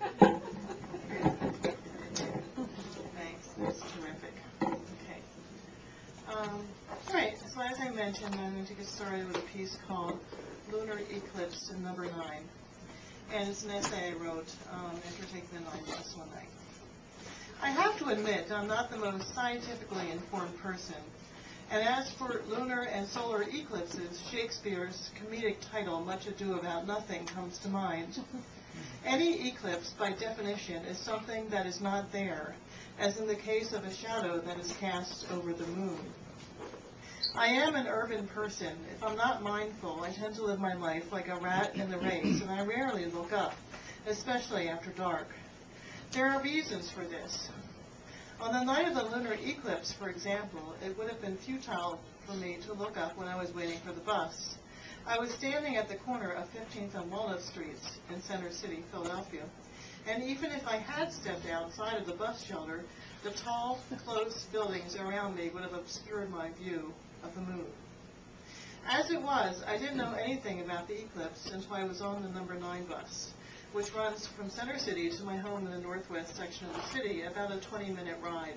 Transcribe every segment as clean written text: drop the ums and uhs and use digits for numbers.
Thanks. That's terrific. Okay. All right. So as I mentioned, I'm going to get started with a piece called Lunar Eclipse number 9. And it's an essay I wrote after taking the night test one night. I have to admit I'm not the most scientifically informed person. And as for lunar and solar eclipses, Shakespeare's comedic title, Much Ado About Nothing, comes to mind. Any eclipse, by definition, is something that is not there, as in the case of a shadow that is cast over the moon. I am an urban person. If I'm not mindful, I tend to live my life like a rat in the race, and I rarely look up, especially after dark. There are reasons for this. On the night of the lunar eclipse, for example, it would have been futile for me to look up when I was waiting for the bus. I was standing at the corner of 15th and Walnut Streets in Center City, Philadelphia, and even if I had stepped outside of the bus shelter, the tall, close buildings around me would have obscured my view of the moon. As it was, I didn't know anything about the eclipse until I was on the number 9 bus, which runs from Center City to my home in the northwest section of the city, about a 20-minute ride.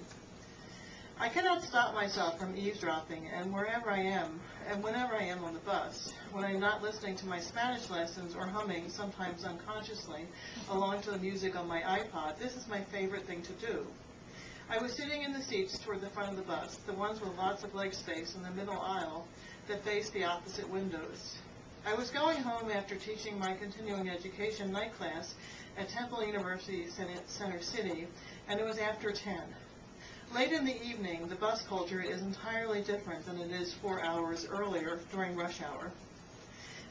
I cannot stop myself from eavesdropping, and wherever I am, and whenever I am on the bus, when I'm not listening to my Spanish lessons or humming, sometimes unconsciously, along to the music on my iPod, this is my favorite thing to do. I was sitting in the seats toward the front of the bus, the ones with lots of leg space in the middle aisle that faced the opposite windows. I was going home after teaching my continuing education night class at Temple University Center City, and it was after 10. Late in the evening, the bus culture is entirely different than it is 4 hours earlier during rush hour.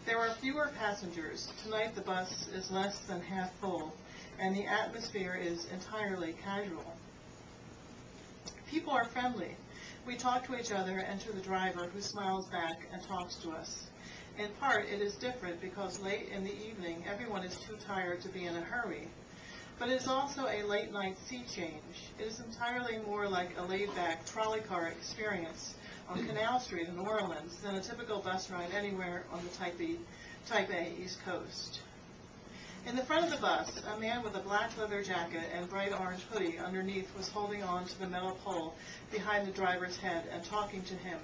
There are fewer passengers. Tonight the bus is less than half full, and the atmosphere is entirely casual. People are friendly. We talk to each other and to the driver, who smiles back and talks to us. In part, it is different because late in the evening, everyone is too tired to be in a hurry. But it is also a late-night sea change. It is entirely more like a laid-back trolley car experience on Canal Street in New Orleans than a typical bus ride anywhere on the Type A East Coast. In the front of the bus, a man with a black leather jacket and bright orange hoodie underneath was holding on to the metal pole behind the driver's head and talking to him.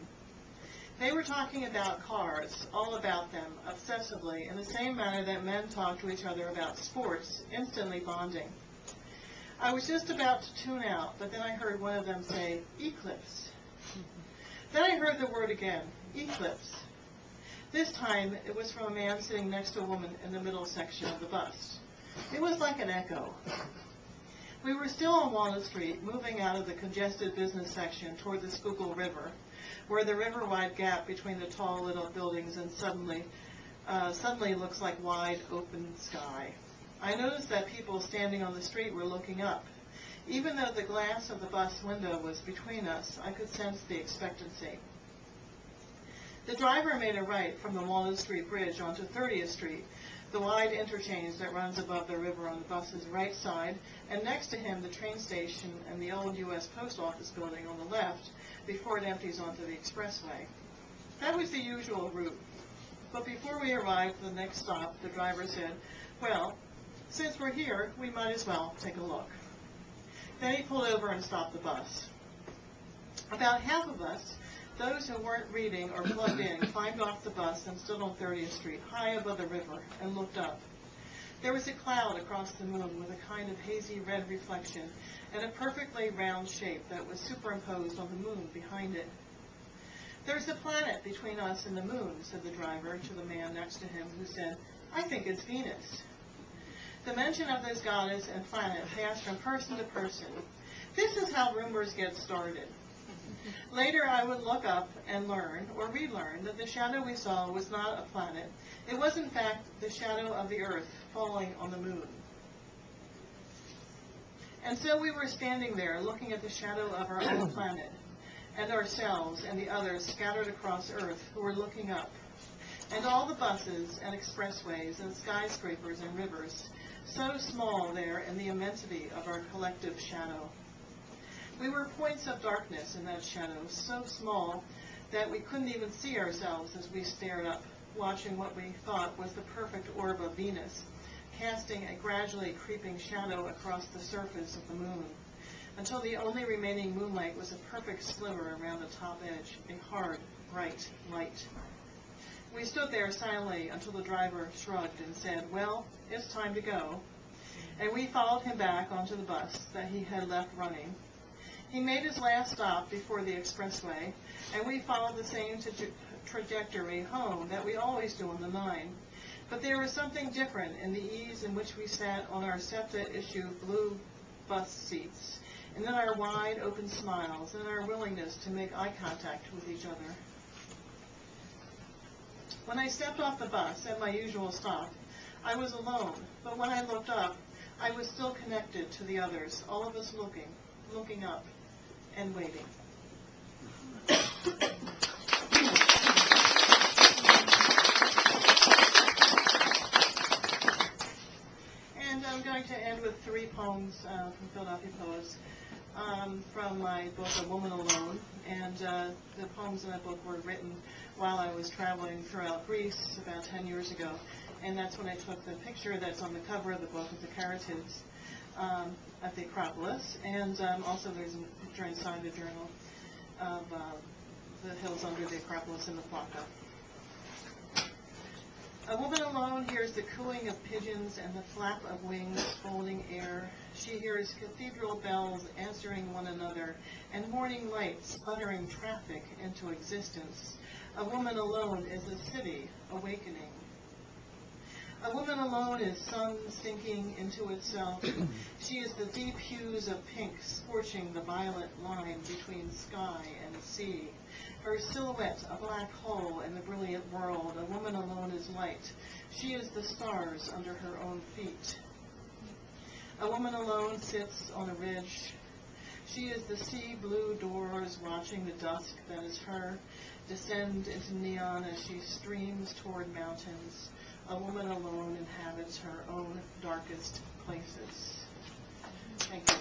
They were talking about cars, all about them, obsessively, in the same manner that men talk to each other about sports, instantly bonding. I was just about to tune out, but then I heard one of them say, "Eclipse." Then I heard the word again, "Eclipse." This time, it was from a man sitting next to a woman in the middle section of the bus. It was like an echo. We were still on Walnut Street, moving out of the congested business section toward the Schuylkill River, where the river-wide gap between the tall little buildings and suddenly looks like wide open sky. I noticed that people standing on the street were looking up. Even though the glass of the bus window was between us, I could sense the expectancy. The driver made a right from the Walnut Street Bridge onto 30th Street, the wide interchange that runs above the river on the bus's right side, and next to him the train station and the old U.S. Post Office building on the left, before it empties onto the expressway. That was the usual route. But before we arrived at the next stop, the driver said, "Well, since we're here, we might as well take a look." Then he pulled over and stopped the bus. About half of us, those who weren't reading or plugged in, climbed off the bus and stood on 30th Street, high above the river, and looked up. There was a cloud across the moon with a kind of hazy red reflection and a perfectly round shape that was superimposed on the moon behind it. "There's a planet between us and the moon," said the driver to the man next to him, who said, "I think it's Venus." The mention of this goddess and planet passed from person to person. This is how rumors get started. Later I would look up and learn, or relearn, that the shadow we saw was not a planet. It was in fact the shadow of the Earth falling on the moon. And so we were standing there looking at the shadow of our own planet, and ourselves and the others scattered across Earth who were looking up, and all the buses and expressways and skyscrapers and rivers, so small there in the immensity of our collective shadow. We were points of darkness in that shadow, so small that we couldn't even see ourselves as we stared up, watching what we thought was the perfect orb of Venus, casting a gradually creeping shadow across the surface of the moon, until the only remaining moonlight was a perfect sliver around the top edge, a hard, bright light. We stood there silently until the driver shrugged and said, "Well, it's time to go," and we followed him back onto the bus that he had left running. He made his last stop before the expressway, and we followed the same trajectory home that we always do on the 9. But there was something different in the ease in which we sat on our SEPTA-issue blue bus seats, and in our wide open smiles, and our willingness to make eye contact with each other. When I stepped off the bus at my usual stop, I was alone, but when I looked up, I was still connected to the others, all of us looking up and waiting. And I'm going to end with 3 poems from Philadelphia Poets from my book, A Woman Alone. And the poems in that book were written while I was traveling throughout Greece about 10 years ago. And that's when I took the picture that's on the cover of the book of the Caratids at the Acropolis. And also there's a picture inside the journal of the hills under the Acropolis in the Plaka. A woman alone hears the cooing of pigeons and the flap of wings folding air. She hears cathedral bells answering one another and morning lights sputtering traffic into existence. A woman alone is a city awakening. A woman alone is sun sinking into itself. She is the deep hues of pink scorching the violet line between sky and sea. Her silhouette a black hole in the brilliant world. A woman alone is light. She is the stars under her own feet. A woman alone sits on a ridge. She is the sea blue doors watching the dusk that is her descend into neon as she streams toward mountains. A woman alone inhabits her own darkest places. Thank you.